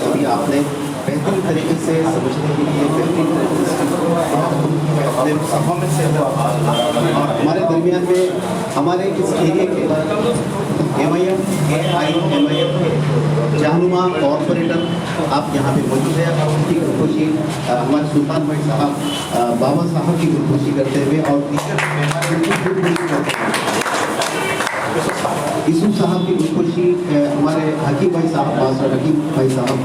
अभी आपने बेहतरीन तरीके से समझने के लिए बेहतरीन तरीके से अपने परफॉर्मेंस से और हमारे दरमियान में हमारे इस एरिया के MIM के जहनुमा कॉर्पोरेटर आप यहाँ पे मौजूद है और उनकी गुलकोशी हमारे सुल्तान भाई साहब बाबा साहब की गुलकोशी करते हुए और यूसुफ साहब की गुलकोशी हमारे हकीम भाई साहब हकीम भाई साहब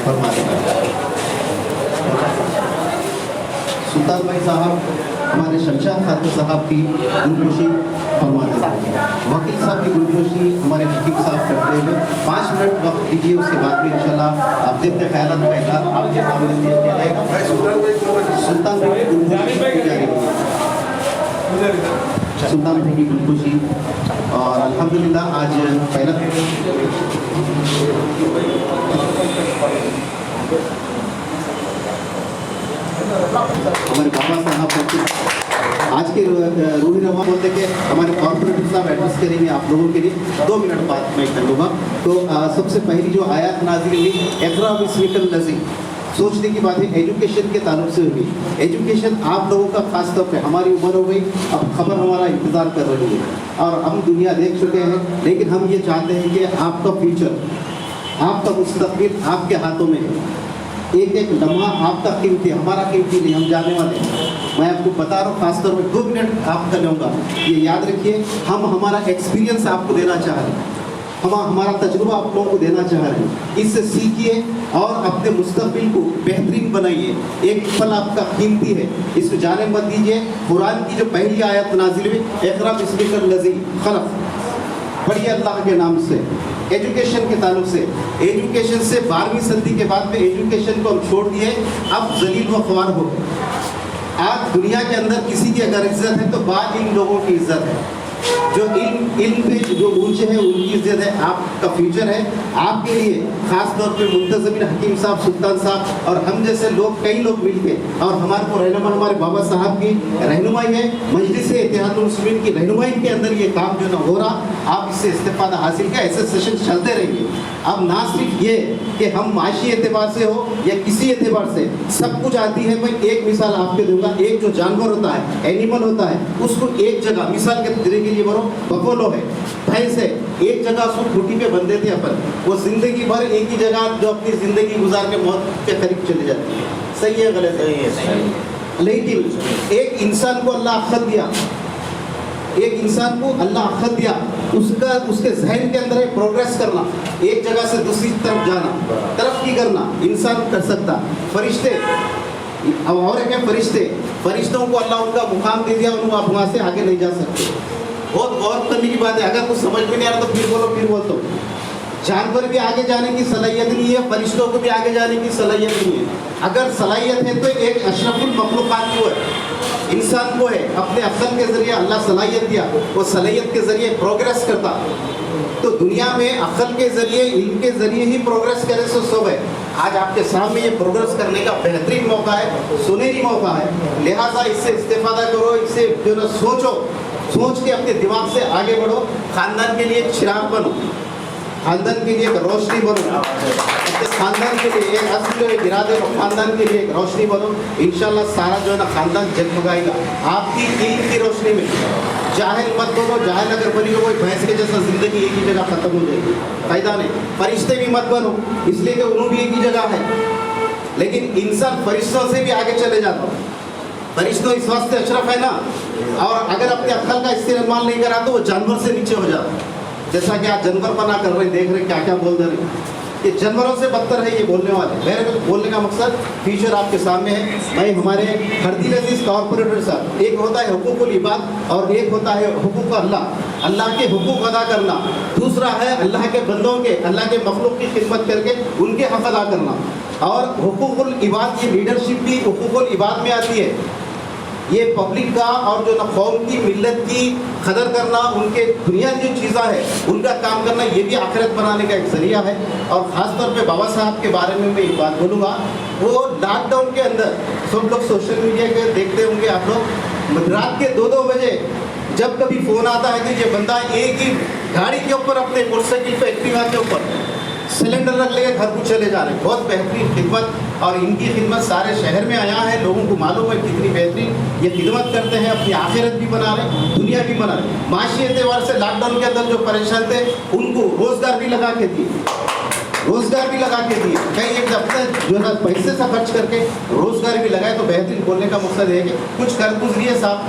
फरमाते हैं। सुल्तान भाई साहब हमारे शमशाद खातून साहब की गुलकोशी फरमाते हैं। वकील साहब की गुलकोशी हमारे हकीम साहब करते हुए 5 मिनट वक्त दीजिए, उसके बाद में इंशाल्लाह आप देखते ख्याल रहेगा आपके सामने पेश किया जाएगा। सुल्तान भाई की गुलकोशी सुल्तान भाई की गुलकोशी और अल्हम्दुलिल्लाह आज पहला हमारे बाबा साहब आज के रूही रवा बोलते कि हमारे कॉर्पोरेटर साहब एड्रेस करेंगे आप लोगों के लिए 2 मिनट बाद मैं कर लूँगा। तो सबसे पहली जो आयत नाज़िल हुई इक़रा बिस्मिकल लज़ी, सोचने की बात है एजुकेशन के ताल्लुक से हुई। एजुकेशन आप लोगों का खास तौर पे हमारी उम्र हो गई, अब खबर हमारा इंतज़ार कर रही है और हम दुनिया देख चुके हैं, लेकिन हम ये चाहते हैं कि आपका फ्यूचर, आपका मुस्तक़बिल आपके हाथों में है। एक एक लम्हा आपका कीमती, हमारा कीमती नहीं, हम जाने वाले हैं। मैं आपको बता रहा हूँ, खासतौर पर 2 मिनट आपका लूँगा, ये याद रखिए। हम हमारा एक्सपीरियंस आपको देना चाह रहे हैं, हम हमारा तजुर्बा आप लोगों को देना चाह रहे हैं। इससे सीखिए और अपने मुस्तक़बिल को बेहतरीन बनाइए। एक पल आपका कीमती है, इसको जाने मत दीजिए। कुरान की जो पहली आयत नाज़िल हुई इक़रा बिस्मिकल लज़ी खलक़, पढ़िए अल्लाह के नाम से। एजुकेशन के ताल्लुक से, एजुकेशन से 12वीं सदी के बाद में एजुकेशन को हम छोड़ दिए, अब जलील व ख्वार हो। आज दुनिया के अंदर किसी की अगर इज्जत है तो इन लोगों की इज्जत है। जो इल्म पे जो ऊंचे हैं उनकी इज्जत है। आपका फ्यूचर है, आपके लिए खास तौर पे मुंतज़िमिन हकीम साहब, सुल्तान साहब और हम जैसे लोग, कई लोग मिलके और हमारे को रहनुमा हमारे बाबा साहब की रहनुमाई है, मजलिस इत्तेहादुल मुस्लिमीन की रहनुमाई के अंदर ये काम जो ना हो रहा, आप इससे इस्तेफादा हासिल किया। ऐसे सेशन चलते रहेंगे। अब ना सिर्फ ये कि हम माशी एतबार से हो या किसी एतबार से सब कुछ आती है। मैं एक मिसाल आपको दूंगा। एक जो जानवर होता है, एनिमल होता है, उसको एक जगह, मिसाल के तरीके के लिए बोलो, बफेलो है, भैंस है, एक जगह उसको खूंटी पे बंधे थे अपन, वो जिंदगी भर एक ही जगह जो अपनी जिंदगी गुजार के मौत के करीब चली जाती है। सही है गलत है? लेकिन एक इंसान को अल्लाह अक्ल दिया, एक इंसान को अल्लाह अक्ल दिया, उसके जहन के अंदर है प्रोग्रेस करना, एक जगह से दूसरी तरफ जाना, तरक्की करना, इंसान कर सकता। फरिश्ते, अब और है क्या? फरिश्तों को अल्लाह उनका मुकाम दे दिया, उनको आप वहाँ से आगे नहीं जा सकते। बहुत गौर करने की बात है। अगर कुछ समझ में नहीं आ रहा तो फिर बोल दो। जानवर भी आगे जाने की सलाहियत नहीं है, फरिश्तों को भी आगे जाने की सलाहियत नहीं है। अगर सलाहियत है तो एक अशरफुल मखलूकात को है, इंसान को है। अपने अक्ल के ज़रिए अल्लाह सलाहियत दिया, वो सलाहियत के ज़रिए प्रोग्रेस करता। तो दुनिया में अक्ल के ज़रिए, इल्म के ज़रिए ही प्रोग्रेस करे तो सब है। आज आपके सामने ये प्रोग्रेस करने का बेहतरीन मौका है, सुनहरी मौका है। लिहाजा इससे इस्तेफादा करो, इससे जो ना सोच के अपने दिमाग से आगे बढ़ो। खानदान के लिए एक चिराग बनो, खानदान के लिए एक रोशनी बनो, अपने खानदान के लिए एक असल इरादे और खानदान के लिए एक रोशनी बनो। इंशाल्लाह सारा जो है ना खानदान जगमगाएगा आपकी इल्म की रोशनी में। जाहिल मत बनो, जाहिल अगर बनी हो कोई भैंस के जैसा जिंदगी एक ही जगह खत्म हो जाएगी, फायदा नहीं। फरिश्ते भी मत बनो, इसलिए कि उन्होंने भी एक ही जगह है, लेकिन इंसान फरिश्तों से भी आगे चले जाता है। फरिश्तों इस वास्ते अशरफ है ना, और अगर अपने अक्ल का इस्तेमाल नहीं करा तो वो जानवर से नीचे हो जाता है। जैसा कि आप जानवर पना कर रहे हैं, देख रहे क्या क्या बोल रहे हैं, ये जानवरों से बदतर है ये बोलने वाले। मेरे को बोलने का मकसद फ्यूचर आपके सामने है। भाई हमारे हरदिल अजीज कॉर्पोरेटर साहब, एक होता है हुकूकुल इबाद और एक होता है हुकूक अल्लाह, अल्लाह के हुकूक अदा करना। दूसरा है अल्लाह के बंदों के, अल्लाह के मखलूक की खिदमत करके उनके हक़ अदा करना। और हुकूकुल इबाद की लीडरशिप भी हुकूकुल इबाद में आती है। ये पब्लिक का और जो ना कौम की, मिल्लत की कदर करना, उनके बुनियादी जो चीज़ें हैं उनका काम करना, ये भी आखिरत बनाने का एक ज़रिया है। और ख़ास तौर पे बाबा साहब के बारे में मैं एक बात बोलूँगा। वो लॉकडाउन के अंदर सब लोग सोशल मीडिया के देखते होंगे आप लोग, रात के 2-2 बजे जब कभी फ़ोन आता है कि ये बंदा एक ही गाड़ी के ऊपर, अपने मोटरसाइकिल पे, एक्टिवा के ऊपर सिलेंडर रख लेके घर को चले जा रहे हैं। बहुत बेहतरीन खिदमत, और इनकी खिदमत सारे शहर में आया है, लोगों को मालूम है कितनी बेहतरीन ये खिदमत करते हैं, अपनी आखिरत भी बना रहे, दुनिया भी बना रहे। माशी एतबार से लॉकडाउन के अंदर जो परेशान थे उनको रोजगार भी लगा के दिए, कई एक दफ्तर जो है पैसे से खर्च करके रोजगार भी लगाए। तो बेहतरीन बोलने का मकसद है कि कुछ कर गुजरिए साहब।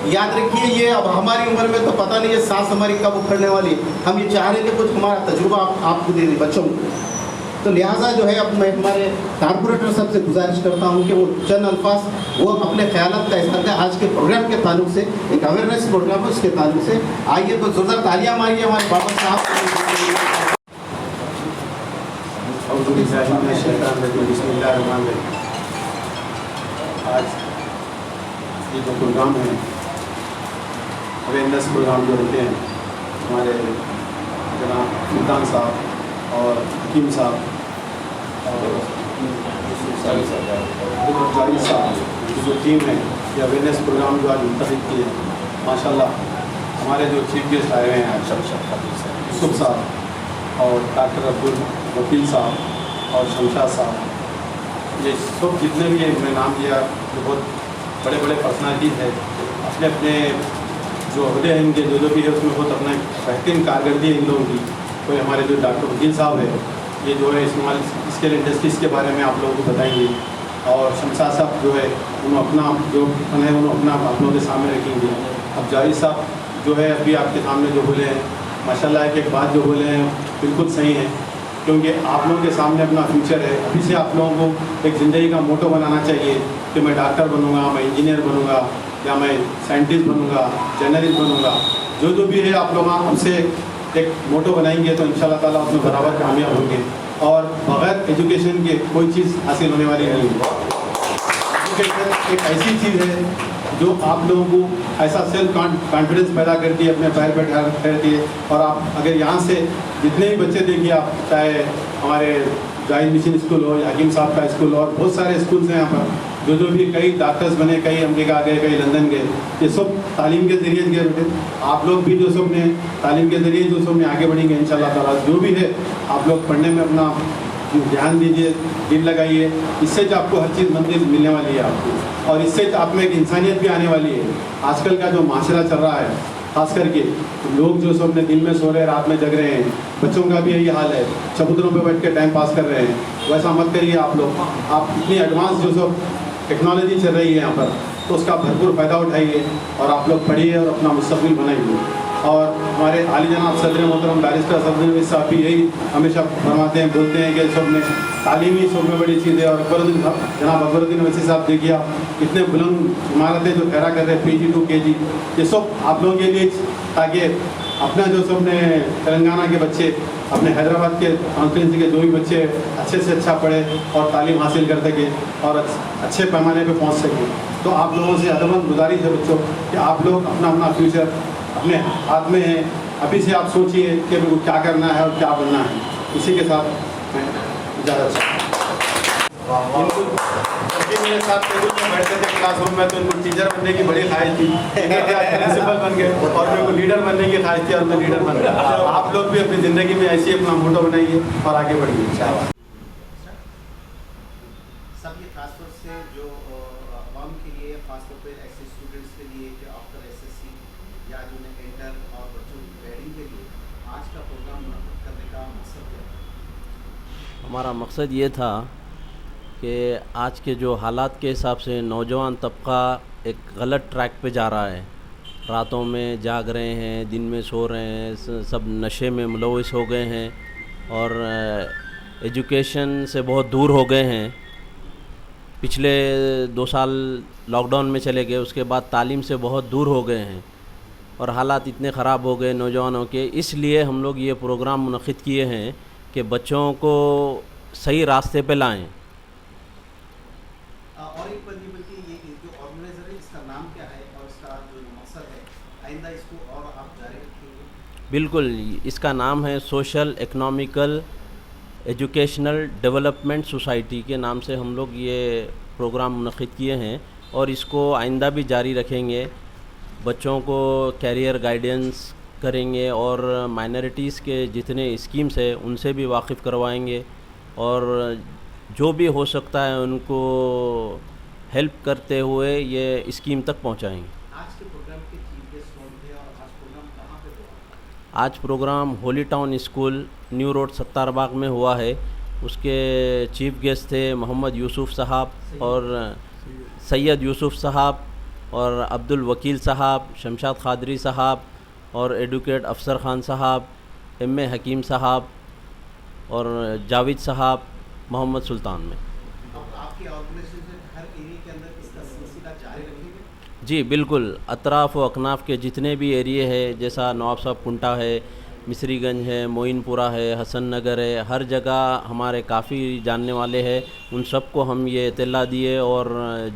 याद रखिए, ये अब हमारी उम्र में तो पता नहीं है सांस हमारी कब उखड़ने वाली है। हम ये चाह रहे हैं कि कुछ हमारा तजुर्बा आपको दे दें बच्चों को। तो लिहाजा जो है अब मैं हमारे कारपोरेटर साहब से गुजारिश करता हूँ कि वो चंद अल्फाज वो अपने ख्यालात का इस्तेमाल करें आज के प्रोग्राम के ताल्लुक से, एक अवेयरनेस प्रोग्राम है उसके ताल्लुक से। आइए तो जोरदार तालियां मारिए हमारे बाबा साहब। आज ये जो प्रोग्राम है, अवेयरनेस प्रोग्राम जो रहते हैं, हमारे जनाब सुल्तान साहब और हकीम साहब और जाहिद साहब की जो टीम है, ये अवेयरनेस प्रोग्राम जो आज मुंतखब किए हैं, माशाल्लाह हमारे जो चीफ गेस्ट आए हुए हैं यूसुफ साहब और डॉक्टर अब्दुल वकील साहब और शमशाद साहब, ये सब जितने भी मैं नाम लिया जो बहुत बड़े बड़े पर्सनालिटीज़ है, अपने अपने जो अहदे हैं इनके जो भी है उसमें बहुत अपना बेहतरीन कारकर्दगी है इन लोगों की। तो हमारे जो डॉक्टर वकील साहब है, ये जो है स्केल इंडस्ट्रीज़ के बारे में आप लोगों को बताएंगे, और शमशाद साहब जो है उन्होंने अपना जो फन है उन्होंने अपना आप लोगों के सामने रखेंगे। अब जाहिद साहब जो है अभी आपके सामने जो बोले हैं, माशाल्लाह एक बात जो बोले हैं बिल्कुल सही है, क्योंकि आप लोगों के सामने अपना फ्यूचर है। अभी से आप लोगों को एक ज़िंदगी का मोटो बनाना चाहिए कि मैं डॉक्टर बनूंगा, मैं इंजीनियर बनूंगा, या मैं साइंटिस्ट बनूंगा, जर्नलिस्ट बनूंगा। जो भी है आप लोग हमसे एक मोटो बनाएंगे तो इंशाल्लाह ताला उसमें बराबर कामयाब होंगे। और बग़ैर एजुकेशन के कोई चीज़ हासिल होने वाली नहीं है। एजुकेशन एक ऐसी चीज़ है जो आप लोगों को ऐसा सेल्फ कॉन्फिडेंस पैदा करती है, अपने पैर पर ठहरती है। और आप अगर यहाँ से जितने भी बच्चे देखिए, आप चाहे हमारे जाहिद मिशन स्कूल हो या हकीम साहब का स्कूल और बहुत सारे स्कूल्स हैं यहाँ पर, जो भी कई डॉक्टर्स बने, कई अमेरिका गए, कई लंदन गए, ये सब तालीम के ज़रिए गए बेटे। आप लोग भी जो सब ने तालीम के ज़रिए जो सब ने आगे बढ़ेंगे इंशाल्लाह ताला। जो भी है आप लोग पढ़ने में अपना ध्यान दीजिए, दिल लगाइए, इससे जो आपको हर चीज़ मंजिल मिलने वाली है आपको, और इससे आप में एक इंसानियत भी आने वाली है। आजकल का जो माशरा चल रहा है, खास करके लोग जो सब अपने दिन में सो रहे हैं, रात में जग रहे हैं, बच्चों का भी यही हाल है, चबूतरों पे बैठ के टाइम पास कर रहे हैं। वैसा मत करिए आप लोग। आप इतनी एडवांस जो सब टेक्नोलॉजी चल रही है यहाँ पर, तो उसका भरपूर फ़ायदा उठाइए और आप लोग पढ़िए और अपना मुस्तक़बिल बनाइए। और हमारे आली जनाब सदर मोहतरम बैरिस्टर सदर साहब भी यही हमेशा फरमाते हैं, बोलते हैं कि सब में तालीम ही सब में बड़ी चीज़ है। और जनाब अकबरुद्दीन वसी साहब देखिए, आप इतने बुलंद इमारतें जो खड़ा कर रहे हैं, PG to KG, ये सब आप लोगों के लिए, ताकि अपना जो सब ने तेलंगाना के बच्चे, अपने हैदराबाद के कॉन्स्टिट्यूंसी के जो भी बच्चे अच्छे से अच्छा पढ़े और तालीम हासिल कर सके और अच्छे पैमाने पे पहुंच सके। तो आप लोगों से अदबन गुजारिश है बच्चों कि आप लोग अपना अपना फ्यूचर अपने हाथ में है। अभी से आप सोचिए कि मेरे को क्या करना है और क्या बनना है। इसी के साथ मैं इजाज़त मेरे साथ टेबल में बैठते थे क्लास रूम में, तो इनको टीचर बनने की बड़ी ख्वाहिश थी, प्रिंसिपल बन गए, और मेरे को लीडर बनने की ख्वाहिश थी और मैं लीडर बन गया। आप लोग भी अपनी ज़िंदगी में ऐसे अपना मोटो बनाइए और आगे बढ़िए इंशाअल्लाह। सब ये खासतौर से जो अवाम के लिए, खासतौर पर ऐसे स्टूडेंट्स के लिए कि आफ्टर SSC या जो इंटर और बच्चों की ग्रेडिंग के लिए आज का प्रोग्राम मुनक़्क़िद करने का मकसद है। हमारा मकसद ये था कि आज के जो हालात के हिसाब से नौजवान तबका एक गलत ट्रैक पे जा रहा है। रातों में जाग रहे हैं, दिन में सो रहे हैं, सब नशे में मुलविस हो गए हैं और एजुकेशन से बहुत दूर हो गए हैं। पिछले 2 साल लॉकडाउन में चले गए, उसके बाद तालीम से बहुत दूर हो गए हैं और हालात इतने ख़राब हो गए नौजवानों के। इसलिए हम लोग ये प्रोग्राम मुनक़्क़िद किए हैं कि बच्चों को सही रास्ते पे लाएं। और एक बल्कि ये जो ऑर्गेनाइजर है इसका नाम क्या है और इसका जो मकसद है, आइंदा इसको और आप जारी रखेंगे? बिल्कुल, इसका नाम है social economical educational development society के नाम से हम लोग ये प्रोग्राम मुनक़्क़िद किए हैं और इसको आइंदा भी जारी रखेंगे। बच्चों को कैरियर गाइडेंस, کریں گے اور مائنرٹیز کے جتنے اسکیمز ہیں ان سے بھی واقف کروائیں گے اور جو بھی ہو سکتا ہے ان کو ہیلپ کرتے ہوئے یہ اسکیم تک پہنچائیں گے. آج کے پروگرام کے چیف گیسٹ کون تھے اور آج پروگرام کہاں پہ ہوا؟ آج programme Holy Town School New Road Sattar Bagh میں ہوا ہے. اس کے چیف گیسٹ تھے محمد یوسف صاحب اور سید یوسف صاحب اور عبد الوکیل صاحب، شمشاد قادری صاحب اور ایڈوکیٹ افسر خان صاحب، ایم اے حکیم صاحب اور جاوید صاحب محمد سلطان میں. اب آپ کی آرگنائزیشن ہر ایریے کے اندر اس کا سلسلہ جاری رکھیں گے؟ جی بالکل، اطراف و اکناف کے جتنے بھی ایریے ہیں جیسا نواب صاحب کنٹا ہے، مصری گنج ہے، معین پورہ ہے، حسن نگر ہے، ہر جگہ ہمارے کافی جاننے والے ہیں. ان سب کو ہم یہ اطلاع دیے اور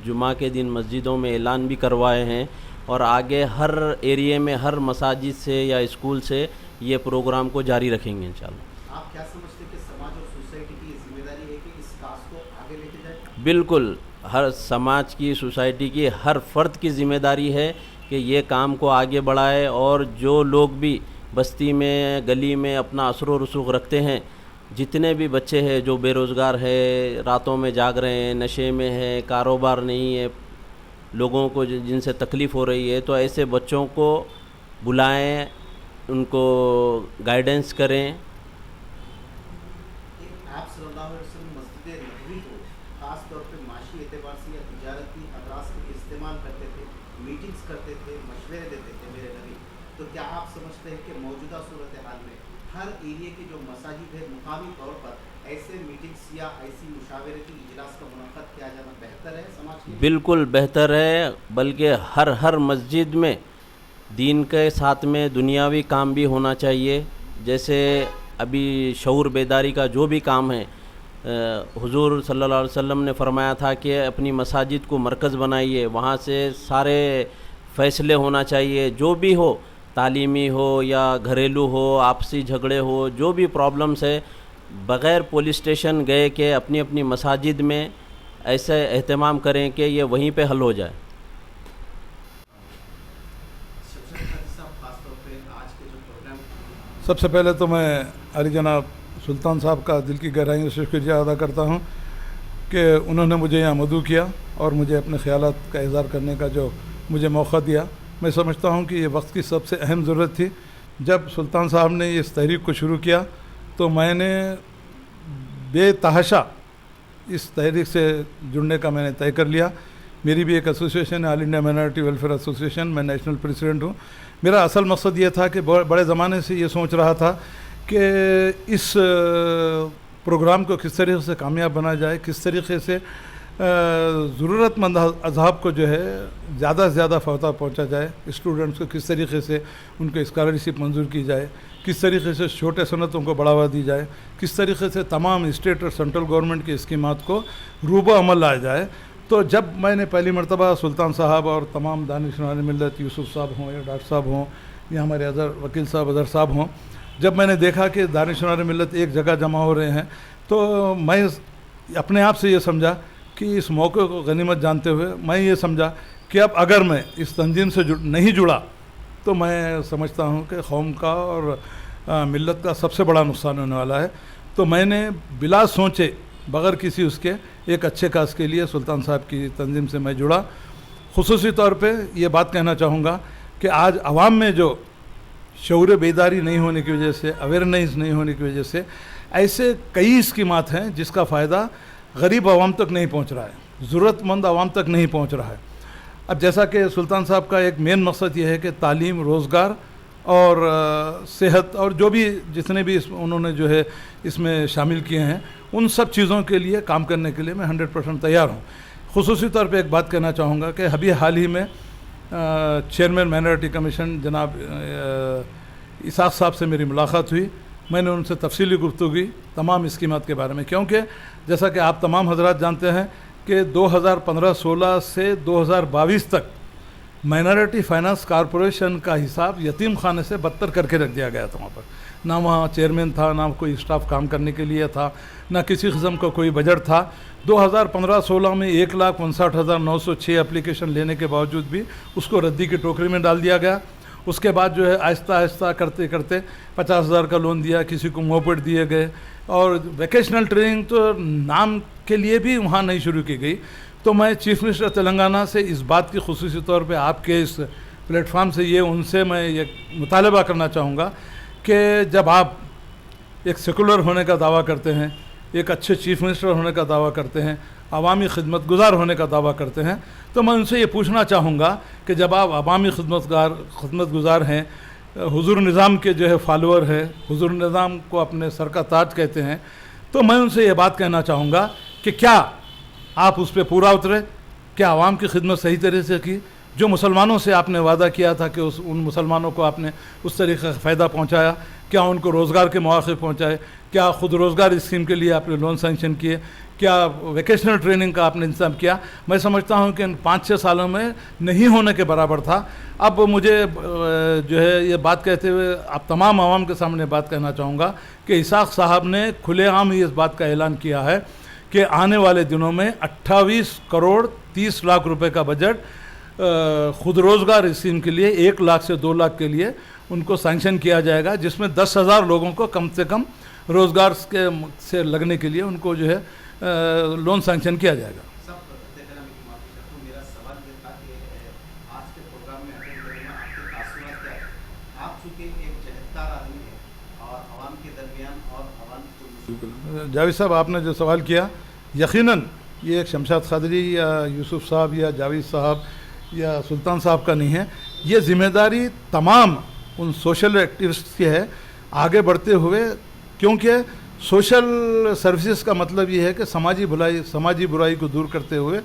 جمعہ کے دن مسجدوں میں اعلان بھی کروائے ہیں اور آگے ہر ایریے میں ہر مساجد سے یا اسکول سے یہ پروگرام کو جاری رکھیں گے انشاءاللہ. آپ کیا سمجھتے ہیں کہ سماج اور سوسائٹی کی ذمہ داری ہے کہ اس کاز کو آگے لے کے جائے؟ بالکل، ہر سماج کی، سوسائٹی کی، ہر فرد کی ذمہ داری ہے کہ یہ کام کو آگے بڑھائے اور جو لوگ بھی بستی میں، گلی میں اپنا اثر و رسوخ رکھتے ہیں، جتنے بھی بچے ہیں جو بے روزگار ہے، راتوں میں جاگ رہے ہیں، نشے میں ہے، کاروبار نہیں ہے، لوگوں کو جن سے تکلیف ہو رہی ہے، تو ایسے بچوں کو بلائیں، ان کو گائیڈنس کریں. آپ صلی اللہ علیہ وسلم مسجد نبوی کو خاص طور پہ معاشی اعتبار سے یا تجارتی اغراض کے لیے استعمال کرتے تھے، میٹنگز کرتے تھے، مشورے دیتے تھے میرے نبی. تو کیا آپ سمجھتے ہیں کہ موجودہ صورتحال میں ہر ایریے کی جو مساجد ہے مقامی طور پر ایسے میٹنگز یا ایسی مشاورتی اجلاس کا منعقد کیا جانا بہتر ہے سماج کے لیے؟ بالکل بہتر ہے، بلکہ ہر مسجد میں دین کے ساتھ میں دنیاوی کام بھی ہونا چاہیے. جیسے ابھی شعور بیداری کا جو بھی کام ہے، حضور صلی اللہ علیہ وسلم نے فرمایا تھا کہ اپنی مساجد کو مرکز بنائیے، وہاں سے سارے فیصلے ہونا چاہیے، جو بھی ہو، تعلیمی ہو یا گھریلو ہو، آپسی جھگڑے ہو، جو بھی پرابلمس ہے، بغیر پولیس اسٹیشن گئے کہ اپنی اپنی مساجد میں ایسے اہتمام کریں کہ یہ وہیں پہ حل ہو جائے. سب سے پہلے تو میں علی جناب سلطان صاحب کا دل کی گہرائیوں سے شکریہ ادا کرتا ہوں کہ انہوں نے مجھے یہاں مدعو کیا اور مجھے اپنے خیالات کا اظہار کرنے کا جو مجھے موقع دیا. میں سمجھتا ہوں کہ یہ وقت کی سب سے اہم ضرورت تھی. جب سلطان صاحب نے اس تحریک کو شروع کیا تو میں نے بے تحاشا اس تحریک سے جڑنے کا میں نے طے کر لیا. میری بھی ایک ایسوسیشن ہے، آل انڈیا مائنارٹی ویلفیئر ایسوسیشن، میں نیشنل پریزیڈنٹ ہوں. میرا اصل مقصد یہ تھا کہ بڑے زمانے سے یہ سوچ رہا تھا کہ اس پروگرام کو کس طریقے سے کامیاب بنا جائے، کس طریقے سے ضرورت مند اصحاب کو جو ہے زیادہ سے زیادہ فائدہ پہنچا جائے، اسٹوڈنٹس کو کس طریقے سے ان کو اسکالرشپ منظور کی جائے، کس طریقے سے چھوٹے صنعتوں کو بڑھاوا دی جائے، کس طریقے سے تمام اسٹیٹ اور سینٹرل گورنمنٹ کی اسکیمات کو روبہ عمل لایا جائے. تو جب میں نے پہلی مرتبہ سلطان صاحب اور تمام دانشوران ملت، یوسف صاحب ہوں یا ڈاکٹر صاحب ہوں یا ہمارے وکیل صاحب اظہر صاحب ہوں، جب میں نے دیکھا کہ دانشوران ملت ایک جگہ جمع ہو رہے ہیں تو میں اپنے آپ سے یہ سمجھا کہ اس موقع کو غنیمت جانتے ہوئے میں یہ سمجھا کہ اب اگر میں اس تنظیم سے نہیں جڑا تو میں سمجھتا ہوں کہ قوم کا اور ملت کا سب سے بڑا نقصان ہونے والا ہے. تو میں نے بلا سوچے بغیر کسی اس کے ایک اچھے کاز کے لیے سلطان صاحب کی تنظیم سے میں جڑا. خصوصی طور پہ یہ بات کہنا چاہوں گا کہ آج عوام میں جو شعور بیداری نہیں ہونے کی وجہ سے، اویئرنیس نہیں ہونے کی وجہ سے ایسے کئی اسکیمات ہیں جس کا فائدہ غریب عوام تک نہیں پہنچ رہا ہے، ضرورت مند عوام تک نہیں پہنچ رہا ہے. اب جیسا کہ سلطان صاحب کا ایک مین مقصد یہ ہے کہ تعلیم، روزگار اور صحت اور جو بھی جتنے بھی انہوں نے جو ہے اس میں شامل کیے ہیں، ان سب چیزوں کے لیے کام کرنے کے لیے میں 100% تیار ہوں. خصوصی طور پہ ایک بات کہنا چاہوں گا کہ ابھی حال ہی میں چیئرمین مائنارٹی کمیشن جناب اسحاق صاحب سے میری ملاقات ہوئی. میں نے ان سے تفصیلی گفتگو تمام اسکیمات کے بارے میں، کیونکہ جیسا کہ آپ تمام حضرات جانتے ہیں کہ 2015-16 سے 2022 تک مائنارٹی فائنانس کارپوریشن کا حساب یتیم خانے سے بدتر کر کے رکھ دیا گیا تھا. وہاں پر نہ وہاں چیئرمین تھا، نہ کوئی اسٹاف کام کرنے کے لیے تھا، نہ کسی قسم کا کوئی بجٹ تھا. 2015-16 میں 1,59,906 اپلیکیشن لینے کے باوجود بھی اس کو ردی کی ٹوکری میں ڈال دیا گیا उसके बाद जो है आहिस्ता आहिस्ता करते करते 50,000 का लोन दिया, किसी को मोपेड दिए गए, और वोकेशनल ट्रेनिंग तो नाम के लिए भी वहाँ नहीं शुरू की गई। तो मैं चीफ मिनिस्टर तेलंगाना से इस बात की खुसूसी तौर पे आपके इस प्लेटफार्म से ये उनसे मैं ये मुतालबा करना चाहूँगा कि जब आप एक सेकुलर होने का दावा करते हैं, एक अच्छे चीफ मिनिस्टर होने का दावा करते हैं, अवामी खिदमत गुजार होने का दावा करते हैं, तो मैं उनसे ये पूछना चाहूँगा कि जब आप अवामी खिदमत गुजार हैं, हुजूर निज़ाम के जो है फॉलोअर है, हुजूर निज़ाम को अपने सर का ताज कहते हैं, तो मैं उनसे ये बात कहना चाहूँगा कि क्या आप उस पर पूरा उतरे, क्या आवाम की खिदमत सही तरह से की, जो मुसलमानों से आपने वादा किया था कि उन मुसलमानों को आपने उस तरीके का फ़ायदा पहुँचाया, क्या उनको रोज़गार के मौक़े पहुँचाए, क्या ख़ुद रोज़गार स्कीम के लिए आपने लोन सैंक्शन किए, क्या वोकेशनल ट्रेनिंग का आपने इंतज़ाम किया। मैं समझता हूँ कि इन 5-6 सालों में नहीं होने के बराबर था। अब मुझे जो है ये बात कहते हुए आप तमाम आवाम के सामने बात कहना चाहूँगा कि इसाक़ साहब ने खुलेआम ही इस बात का ऐलान किया है कि आने वाले दिनों में 28 करोड़ 30 लाख रुपए का बजट खुद रोज़गार स्कीम के लिए 1 लाख से 2 लाख के लिए उनको सैंक्शन किया जाएगा, जिसमें 10,000 लोगों को कम से कम रोज़गार से लगने के लिए उनको जो है लोन सैंक्शन किया जाएगा। सब देखना मेरा सवाल ये था कि आज के प्रोग्राम में अटेंड करने में आपके तासुरात क्या है? आप चूँकि एक जहदकार आदमी हैं और आवाम के दरमियान और आवाम जावेद साहब, आपने जो सवाल किया, यकीनन ये एक शमशाद खादरी या यूसुफ साहब या जावेद साहब या सुल्तान साहब का नहीं है, ये ज़िम्मेदारी तमाम उन सोशल एक्टिविस्ट की है आगे बढ़ते हुए, क्योंकि सोशल सर्विसेज का मतलब ये है कि समाजी बुराई को दूर करते हुए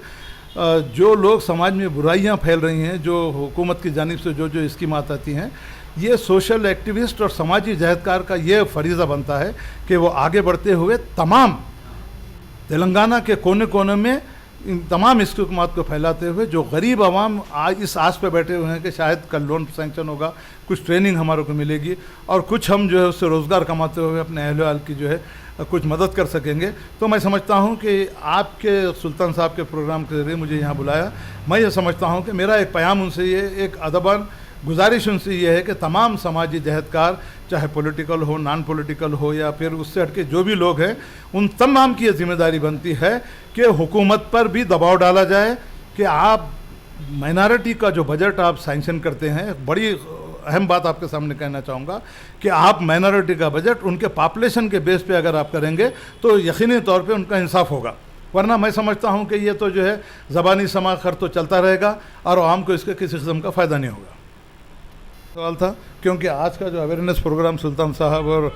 जो लोग समाज में बुराइयां फैल रही हैं, जो हुकूमत की जानिब से जो स्कीमात आती हैं, ये सोशल एक्टिविस्ट और समाजी जहदकार का ये फरीज़ा बनता है कि वो आगे बढ़ते हुए तमाम तेलंगाना के कोने कोने में इन तमाम स्कीमात को फैलाते हुए जो गरीब आवाम आज इस आस पे बैठे हुए हैं कि शायद कल लोन सैंक्शन होगा, कुछ ट्रेनिंग हमारे को मिलेगी और कुछ हम जो है उससे रोज़गार कमाते हुए अपने अहल की जो है कुछ मदद कर सकेंगे। तो मैं समझता हूं कि आपके सुल्तान साहब के प्रोग्राम के ज़रिए मुझे यहाँ बुलाया। मैं ये समझता हूं कि मेरा एक पैगाम उनसे ये एक अदबान गुजारिश उनसे ये है कि तमाम समाजी जहदकार, चाहे पॉलिटिकल हो, नॉन पॉलिटिकल हो या फिर उससे हटके जो भी लोग हैं, उन तमाम की ये जिम्मेदारी बनती है कि हुकूमत पर भी दबाव डाला जाए कि आप माइनॉरिटी का जो बजट आप सैंक्शन करते हैं, बड़ी अहम बात आपके सामने कहना चाहूँगा कि आप माइनॉरिटी का बजट उनके पॉपुलेशन के बेस पे अगर आप करेंगे तो यकीनी तौर पे उनका इंसाफ होगा, वरना मैं समझता हूँ कि ये तो जो है ज़बानी समाखर तो चलता रहेगा और आवाम को इसका किसी किस्म का फ़ायदा नहीं होगा। सवाल था क्योंकि आज का जो अवेयरनेस प्रोग्राम सुल्तान साहब और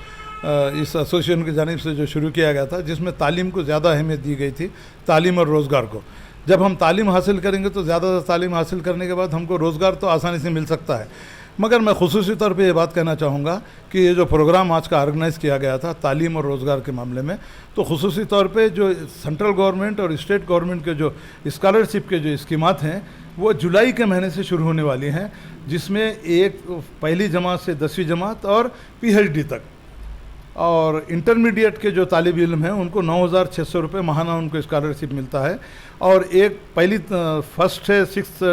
इस एसोसिएशन की जानिब से जो शुरू किया गया था, जिसमें तालीम को ज़्यादा अहमियत दी गई थी, तालीम और रोज़गार को। जब हम तालीम हासिल करेंगे तो ज़्यादा तालीम हासिल करने के बाद हमको रोज़गार तो आसानी से मिल सकता है, मगर मैं खुसूसी तौर पे ये बात कहना चाहूँगा कि ये जो प्रोग्राम आज का ऑर्गेनाइज़ किया गया था तालीम और रोज़गार के मामले में, तो खुसूसी तौर पे जो सेंट्रल गवर्नमेंट और स्टेट गवर्नमेंट के जो स्कॉलरशिप के जो स्कीमात हैं वो जुलाई के महीने से शुरू होने वाली हैं, जिसमें एक पहली जमात से 10वीं जमात और PhD तक, और इंटरमीडिएट के जो तालिब इल्म हैं उनको 9,600 रुपये माहाना उनको स्कॉलरशिप मिलता है, और एक पहली फर्स्ट से 6th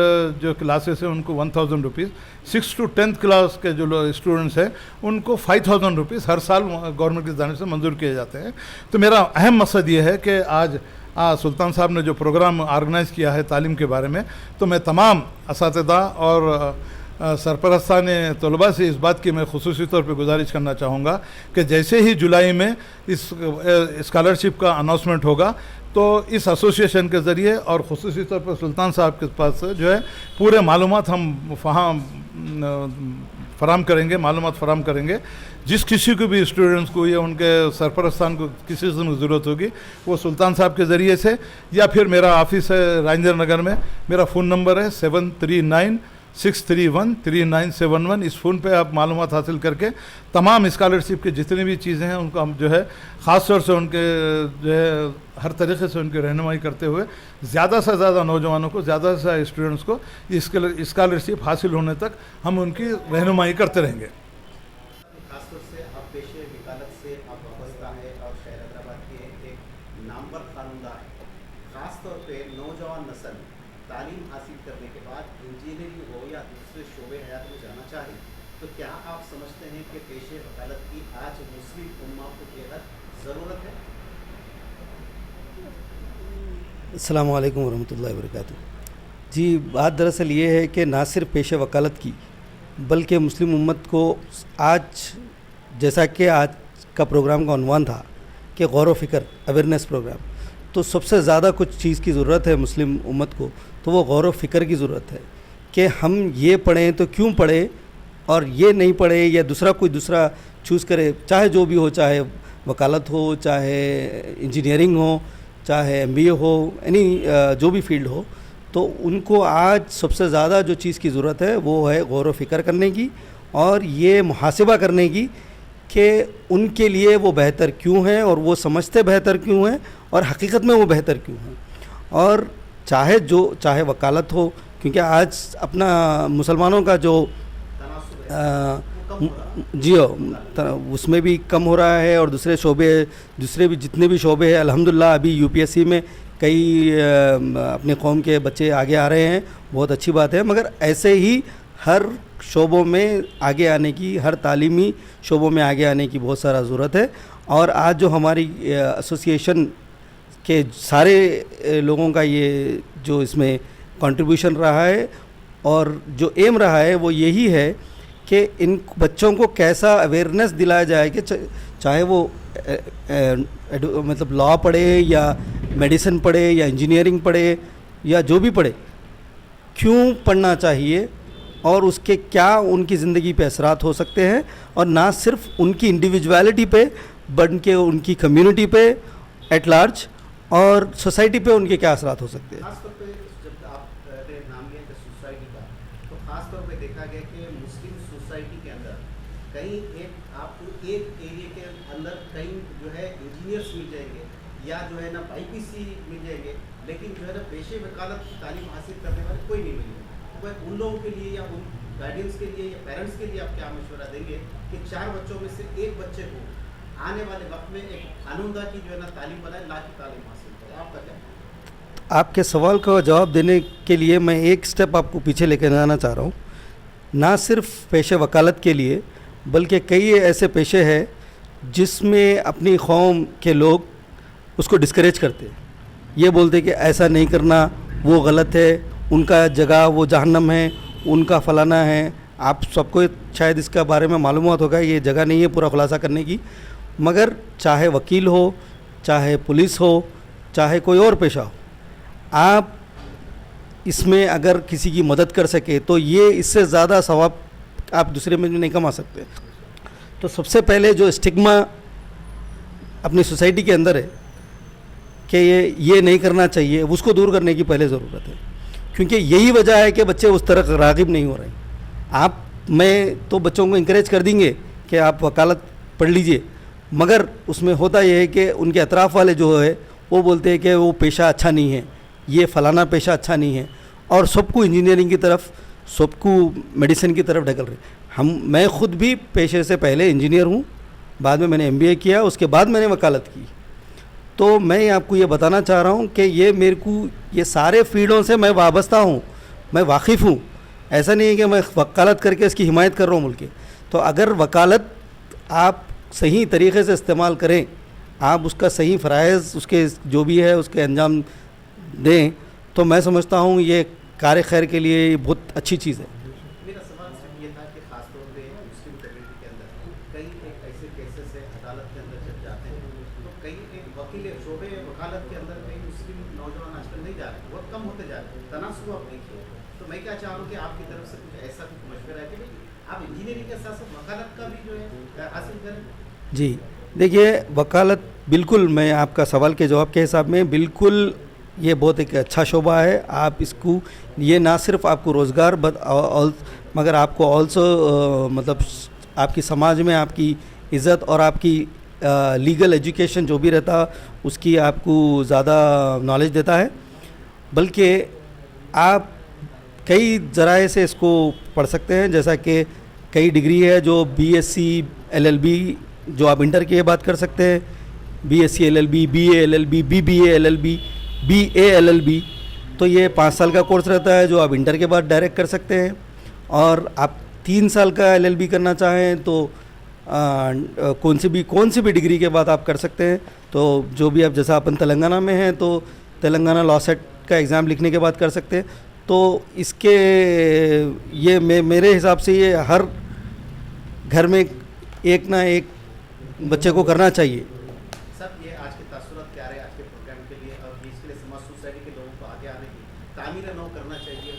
जो क्लासेस हैं उनको 1,000 rupees, 6th to 10th class के जो स्टूडेंट्स हैं उनको 5,000 रुपीज़ हर साल गवर्नमेंट की जानिब से मंजूर किए जाते हैं। तो मेरा अहम मकसद ये है कि आज सुल्तान साहब ने जो प्रोग्राम ऑर्गेनाइज़ किया है तालीम के बारे में, तो मैं तमाम असातिज़ा और सरपरस्तान तलबा से इस बात की मैं खुसूसी तौर पे गुजारिश करना चाहूँगा कि जैसे ही जुलाई में इस स्कॉलरशिप का अनाउंसमेंट होगा तो इस एसोसिएशन के ज़रिए और खुसूसी तौर पर सुल्तान साहब के पास जो है पूरे मालूमात हम फराम करेंगे। जिस किसी को भी स्टूडेंट्स को या उनके सरपरस्तान को किसी किस्म की ज़रूरत होगी वो सुल्तान साहब के ज़रिए से, या फिर मेरा ऑफिस है राजेंद्र नगर में, मेरा फ़ोन नंबर है 7396313971। इस फ़ोन पे आप मालूमात हासिल करके तमाम स्कॉलरशिप के जितनी भी चीज़ें हैं उनको हम जो है ख़ास तौर से उनके जो है हर तरीके से उनकी रहनुमाई करते हुए ज़्यादा से ज़्यादा नौजवानों को, ज़्यादा से ज़्यादा स्टूडेंट्स को स्कॉलरशिप हासिल होने तक हम उनकी रहनुमाई करते रहेंगे। खासतौर से आप पेशे वकालत से आप वाबस्ता है और शहर हैदराबाद के एक नामवर कानूनदार हैं, ख़ास तौर पे नौजवान नस्ल تعلیم حاصل کرنے کے بعد انجینئرنگ ہو یا دوسرے شعبے حیات میں جانا چاہے تو کیا آپ سمجھتے ہیں کہ پیشے وکالت کی آج مسلم امہ کو بے حد ضرورت ہے؟ السلام علیکم ورحمۃ اللہ وبرکاتہ. جی بات دراصل یہ ہے کہ نہ صرف پیشہ وکالت کی بلکہ مسلم امت کو آج جیسا کہ آج کا پروگرام کا عنوان تھا کہ غور و فکر اویئرنیس پروگرام، تو سب سے زیادہ کچھ چیز کی ضرورت ہے مسلم امت کو، تو وہ غور و فکر کی ضرورت ہے کہ ہم یہ پڑھیں تو کیوں پڑھیں اور یہ نہیں پڑھیں یا کوئی دوسرا چوز کرے، چاہے جو بھی ہو، چاہے وکالت ہو، چاہے انجینئرنگ ہو، چاہے MBA ہو، جو بھی فیلڈ ہو. تو ان کو آج سب سے زیادہ جو چیز کی ضرورت ہے وہ ہے غور و فکر کرنے کی اور یہ محاسبہ کرنے کی کہ ان کے لیے وہ بہتر کیوں ہیں اور وہ سمجھتے بہتر کیوں ہیں اور حقیقت میں وہ بہتر کیوں ہیں. اور چاہے وکالت ہو، کیونکہ آج اپنا مسلمانوں کا جو جی اس میں بھی کم ہو رہا ہے اور دوسرے بھی جتنے بھی شعبے ہیں الحمدللہ ابھی UPSC میں کئی اپنے قوم کے بچے آگے آ رہے ہیں، بہت اچھی بات ہے. مگر ایسے ہی ہر شعبوں میں آگے آنے کی، ہر تعلیمی شعبوں میں آگے آنے کی بہت سارا ضرورت ہے. اور آج جو ہماری ایسوسیشن کے سارے لوگوں کا یہ جو اس میں کنٹریبیوشن رہا ہے اور جو ایم رہا ہے وہ یہی ہے کہ ان بچوں کو کیسا اویئرنیس دلایا جائے کہ چاہے وہ مطلب لاء پڑھے یا میڈیسن پڑھے یا انجینئرنگ پڑھے یا جو بھی پڑھے، کیوں پڑھنا چاہیے اور اس کے کیا ان کی زندگی پہ اثرات ہو سکتے ہیں، اور نہ صرف ان کی انڈیویجویلٹی پہ بلکہ ان کی کمیونٹی پہ ایٹ لارج اور سوسائٹی پہ ان کے کیا اثرات ہو سکتے ہیں. خاص طور پہ جب آپ نے نام لیا کہ سوسائٹی کا، تو خاص طور پہ دیکھا گیا کہ مسلم سوسائٹی کے اندر کہیں آپ کو ایک ایریے کے اندر کہیں جو ہے انجینئرس مل جائیں گے یا جو ہے نا IPC مل جائیں گے، لیکن جو ہے نا پیشے وکالت کی تعلیم حاصل کرنے والے کوئی نہیں ملیں گے. تو ان لوگوں کے لیے یا ان گارڈینس کے لیے یا پیرنٹس کے لیے آپ کیا مشورہ دیں گے کہ 4 بچوں میں سے ایک بچے کو آنے والے وقت میں ایک خانوندہ کی جو ہے نا تعلیم بنائے، لا کی تعلیم حاصل کرے؟ آپ کا کیا؟ آپ کے سوال کا جواب دینے کے لیے میں ایک سٹیپ آپ کو پیچھے لے کے جانا چاہ رہا ہوں. نہ صرف پیشے وکالت کے لیے بلکہ کئی ایسے پیشے ہیں جس میں اپنی قوم کے لوگ اس کو ڈسکریج کرتے ہیں، یہ بولتے کہ ایسا نہیں کرنا، وہ غلط ہے، ان کا جگہ وہ جہنم ہے، ان کا فلانا ہے. آپ سب کو شاید اس کا بارے میں معلومات ہوگا، یہ جگہ نہیں ہے پورا خلاصہ کرنے کی. مگر چاہے وکیل ہو، چاہے پولیس ہو، چاہے کوئی اور پیشہ ہو، آپ اس میں اگر کسی کی مدد کر سکے تو یہ اس سے زیادہ ثواب آپ دوسرے میں نہیں کما سکتے. تو سب سے پہلے جو اسٹگما اپنی سوسائٹی کے اندر ہے کہ یہ نہیں کرنا چاہیے، اس کو دور کرنے کی پہلے ضرورت ہے، کیونکہ یہی وجہ ہے کہ بچے اس طرح راغب نہیں ہو رہے ہیں. آپ میں تو بچوں کو انکریج کر دیں گے کہ آپ وکالت پڑھ لیجئے، مگر اس میں ہوتا یہ ہے کہ ان کے اطراف والے جو ہے وہ بولتے ہیں کہ وہ پیشہ اچھا نہیں ہے، یہ فلانا پیشہ اچھا نہیں ہے، اور سب کو انجینئرنگ کی طرف، سب کو میڈیسن کی طرف ڈھکل رہے. میں خود بھی پیشے سے پہلے انجینئر ہوں، بعد میں نے MBA کیا، اس کے بعد میں نے وکالت کی. تو میں آپ کو یہ بتانا چاہ رہا ہوں کہ یہ میرے کو یہ سارے فیلڈوں سے میں وابستہ ہوں، میں واقف ہوں. ایسا نہیں ہے کہ میں وکالت کر کے اس کی حمایت کر رہا ہوں ملک. تو اگر وکالت آپ صحیح طریقے سے استعمال کریں، آپ اس کا صحیح فرائض اس کے جو بھی ہے اس کے انجام دیں، تو میں سمجھتا ہوں یہ کار خیر کے لیے یہ بہت اچھی چیز ہے. میرا سوال صرف یہ تھا کہ خاص طور پہ مسلم کمیونٹی کے اندر کئی ایک ایسے کیسز ہے عدالت کے اندر جب جاتے ہیں تو کئی ایک وکیل شعبے وکالت کے اندر کئی مسلم نوجوان آج کل نہیں جا رہے، بہت کم ہوتے جا رہے ہیں، تناسب آپ نہیں کیے. تو میں کیا چاہ رہا ہوں کہ آپ کی طرف سے کچھ ایسا کچھ مشورہ ہے کہ آپ انجینئرنگ کے ساتھ ساتھ وکالت کا بھی جو ہے حاصل کریں. جی دیکھیے، وکالت بالکل، میں آپ کا سوال کے جواب کے حساب میں بالکل یہ بہت ایک اچھا شعبہ ہے. آپ اس کو یہ نہ صرف آپ کو روزگار مگر آپ کو آلسو مطلب آپ کی سماج میں آپ کی عزت اور آپ کی لیگل ایجوکیشن جو بھی رہتا اس کی آپ کو زیادہ نالج دیتا ہے. بلکہ آپ کئی ذرائع سے اس کو پڑھ سکتے ہیں، جیسا کہ کئی ڈگری ہے جو BSc LLB جو آپ انٹر کی بات کر سکتے ہیں، BSc LLB, BA LLB, BBA LLB, BA LLB. تو یہ 5 سال کا کورس رہتا ہے جو آپ انٹر کے بعد ڈائریکٹ کر سکتے ہیں, اور آپ 3 سال کا LLB کرنا چاہیں تو کون سی بھی ڈگری کے بعد آپ کر سکتے ہیں. تو جو بھی آپ, جیسا اپن تلنگانہ میں ہیں تو تلنگانہ لا سیٹ کا ایگزام لکھنے کے بعد کر سکتے ہیں. تو اس کے یہ میرے حساب سے یہ ہر گھر میں ایک نہ ایک بچے کو کرنا چاہیے. سر یہ آج کے تاثرات کیا رہے آج کے پروگرام کے لیے, اور اس کے لیے سماج سوسائٹی کے لوگوں کو آگے آنے کی تعمیر نو کرنا چاہیے.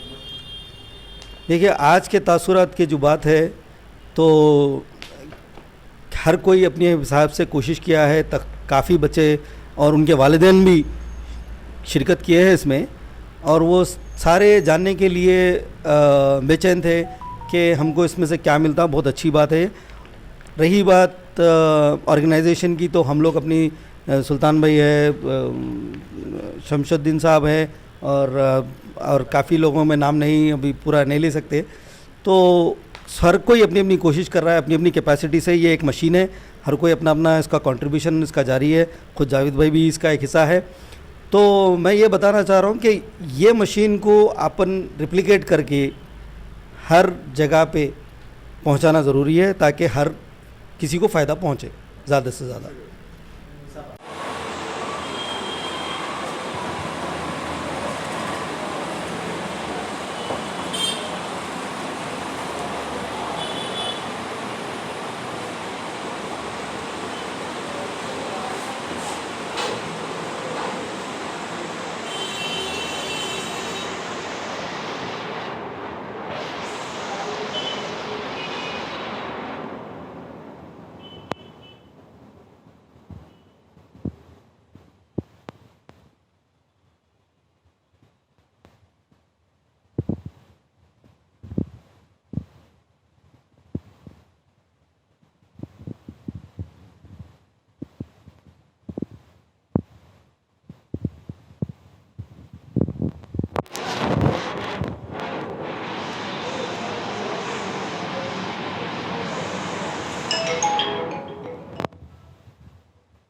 دیکھیے آج کے تاثرات کی جو بات ہے تو ہر کوئی اپنے حساب سے کوشش کیا ہے, کافی بچے اور ان کے والدین بھی شرکت کیے ہیں اس میں, اور وہ سارے جاننے کے لیے بے چین تھے کہ ہم کو اس میں سے کیا ملتا. بہت اچھی بات ہے. رہی بات آرگنائزیشن کی, تو ہم لوگ اپنی سلطان بھائی ہے, شمشد الدین صاحب ہے, اور کافی لوگوں میں نام نہیں ابھی پورا نہیں لے سکتے. تو ہر کوئی اپنی اپنی کوشش کر رہا ہے اپنی اپنی کیپیسٹی سے. یہ ایک مشین ہے, ہر کوئی اپنا اپنا اس کا کنٹریبیوشن اس کا جاری ہے. خود جاوید بھائی بھی اس کا ایک حصہ ہے. تو میں یہ بتانا چاہ رہا ہوں کہ یہ مشین کو اپن ریپلیکیٹ کر کے ہر جگہ پہ پہنچانا ضروری ہے تاکہ ہر کسی کو فائدہ پہنچے زیادہ سے زیادہ.